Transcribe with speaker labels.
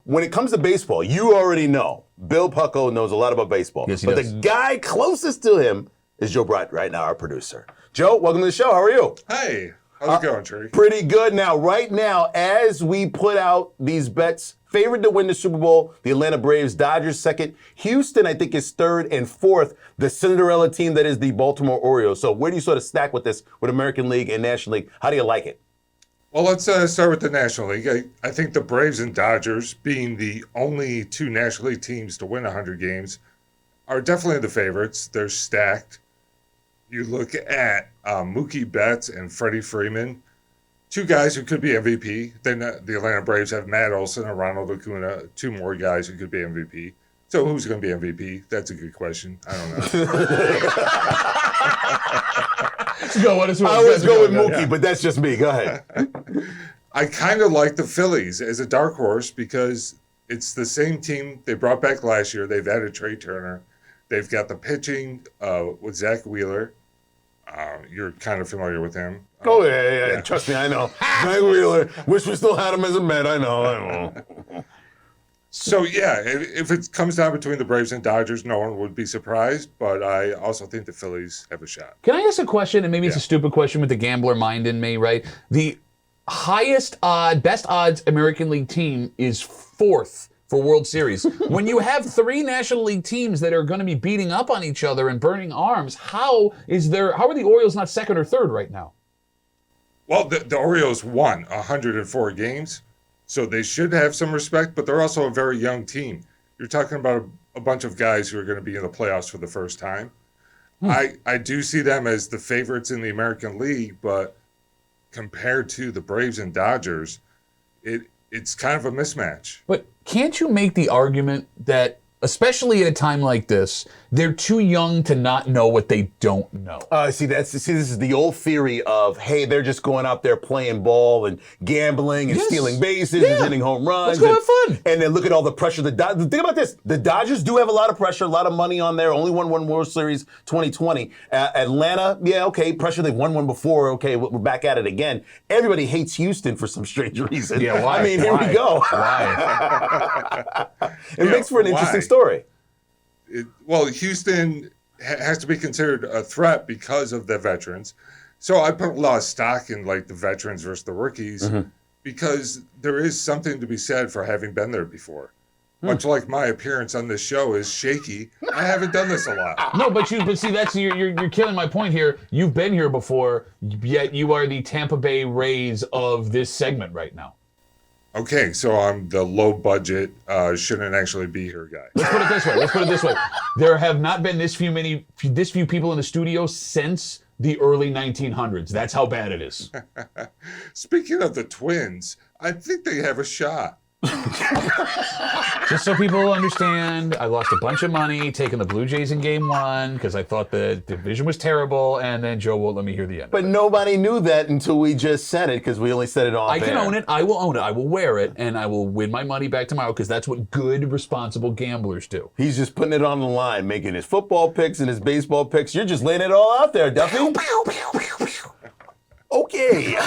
Speaker 1: when it comes to baseball, you already know Bill Pucko knows a lot about baseball.
Speaker 2: Yes, he
Speaker 1: but
Speaker 2: does.
Speaker 1: the guy closest to him is Joe Bradt right now, our producer. Joe, welcome to the show. How are you?
Speaker 3: Hey, how's it going, Tariq?
Speaker 1: Pretty good. Now, right now, as we put out these bets, favored to win the Super Bowl, the Atlanta Braves, Dodgers second. Houston, I think, is third, and fourth, the Cinderella team that is the Baltimore Orioles. So where do you sort of stack with this, with American League and National League? How do you like it?
Speaker 3: Well, let's start with the National League. I think the Braves and Dodgers, being the only two National League teams to win 100 games, are definitely the favorites. They're stacked. You look at Mookie Betts and Freddie Freeman, two guys who could be MVP. Then the Atlanta Braves have Matt Olson and Ronald Acuna, two more guys who could be MVP. So who's going to be MVP? That's a good question. I don't know.
Speaker 1: I always go with Mookie, but that's just me. Go ahead.
Speaker 3: I kind of like the Phillies as a dark horse because it's the same team they brought back last year. They've added Trey Turner. They've got the pitching with Zach Wheeler. You're kind of familiar with him.
Speaker 1: Oh, yeah. Trust me, I know. Zach Wheeler. Wish we still had him as a Met. I know.
Speaker 3: So, yeah, if it comes down between the Braves and Dodgers, no one would be surprised. But I also think the Phillies have a shot.
Speaker 2: Can I ask a question? And maybe it's a stupid question with the gambler mind in me, right? The best odds American League team is fourth for World Series. When you have three National League teams that are going to be beating up on each other and burning arms, how are the Orioles not second or third right now?
Speaker 3: Well, the Orioles won 104 games, so they should have some respect, but they're also a very young team. You're talking about a bunch of guys who are going to be in the playoffs for the first time. I do see them as the favorites in the American League, but compared to the Braves and Dodgers, it's kind of a mismatch.
Speaker 2: But can't you make the argument that, especially at a time like this, they're too young to not know what they don't know?
Speaker 1: This is the old theory of, hey, they're just going out there playing ball and gambling and stealing bases and hitting home runs.
Speaker 2: Let's go have fun.
Speaker 1: And then look at all the pressure. Think about this. The Dodgers do have a lot of pressure, a lot of money on there. Only won one World Series 2020. Atlanta, pressure. They've won one before. Okay, we're back at it again. Everybody hates Houston for some strange reason.
Speaker 2: Yeah, why?
Speaker 1: I mean, here we go.
Speaker 2: Why?
Speaker 1: It makes for an interesting story.
Speaker 3: Houston has to be considered a threat because of the veterans. So I put a lot of stock in like the veterans versus the rookies because there is something to be said for having been there before. Much like my appearance on this show is shaky. I haven't done this a lot.
Speaker 2: No, but see, that's you're killing my point here. You've been here before, yet you are the Tampa Bay Rays of this segment right now.
Speaker 3: Okay, so I'm the low budget, shouldn't actually be here guy.
Speaker 2: Let's put it this way. There have not been this few people in the studio since the early 1900s. That's how bad it is.
Speaker 3: Speaking of the Twins, I think they have a shot.
Speaker 2: Just so people understand, I lost a bunch of money taking the Blue Jays in Game 1 because I thought the division was terrible, and then Joe won't let me hear the end.
Speaker 1: But nobody knew that until we just said it because we only said it off
Speaker 2: I can
Speaker 1: air.
Speaker 2: own it. I will own it. I will wear it, and I will win my money back tomorrow because that's what good, responsible gamblers do.
Speaker 1: He's just putting it on the line, making his football picks and his baseball picks. You're just laying it all out there, Duffy. Okay.